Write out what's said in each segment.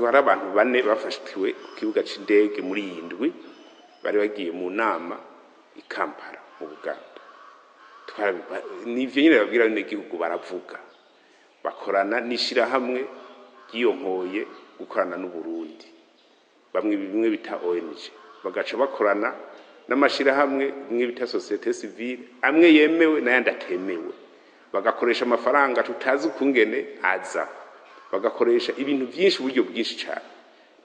hari abantu bane bafashwe ku kibuga c'indege muri yindwi bari bagiye mu nama i Kampala mu Buganda. Nivyo nyine babwira n'igihugu baravuga bakorana n'ishirahamwe ryiyonkoye gukorana n'u Burundi, bimwe bita ONG, bagaca bakorana n'amashirahamwe bimwe bita société civile, amwe yemewe n'ayandi atemewe, bagakoresha amafaranga tutazi ukungene aza, bagakoresha ibintu byinshi, uburyo bwinshi cyane.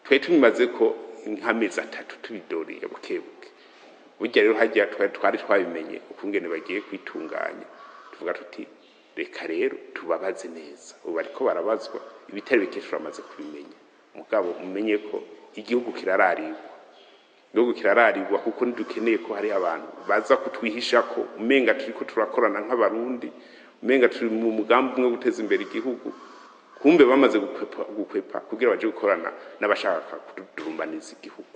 Twe tumimaze ko nk'amezi 3 tubidoriye bukebuke. Burya rero hajya twari twabimenye ukungene bagiye kwitunganya, tuvuga tuti reka rero tubabaze neza. Ubu bariko barabazwa ibitari bikeshura amaze kubimenya. Mugabo umenye ko igihugu kirararirwa kuko ntidukeneye ko hari abantu baza kutwihisha ko umenga turiko turakorana nk'abarundi, umenga turi mu mugambi umwe guteza imbere igihugu, kumbe bamaze gukwepa kugira baje gukorana n'abashaka kudurumbaniza igihugu.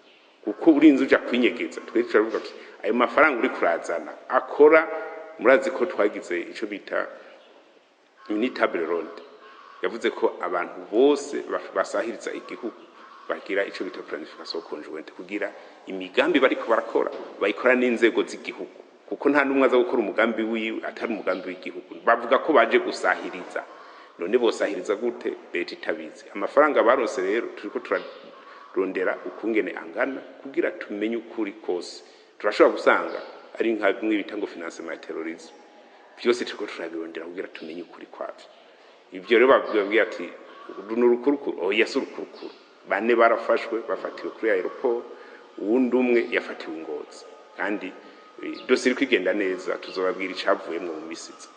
Kuko urinze uja kwinyegeza, twe turavuga ati ayo mafaranga uri kurazana akora, murazi ko twagize ico bita unitable road, yavuze ko abantu bose basahiriza igihugu bagira ico bita planification conjointe, kugira imigambi bariko barakora bayikora n'inzego z'igihugu, kuko nta numwe aza gukora umugambi wiwe atari umugambi w'igihugu. Bavuga ko baje gusahiriza, none bosahiriza gute? Leta itabizi. Amafaranga barose rero turiko turarondera ukungene angana kugira tumenye ukuri kose. Turashobora gusanga ari nka bimwe bita ngo financement ya terrorisme, byose turiko turabirondera kugira tumenye ukuri kwavyo. Ibyo rero babwiye ati n'urukurukuru, oya surukuru bane barafashwe bafatiwe kuri aeroport, uwundi umwe yafatiwe Ngozi, kandi dosiye iri kwigenda neza, tuzobabwira icavuyemwo mu misizi.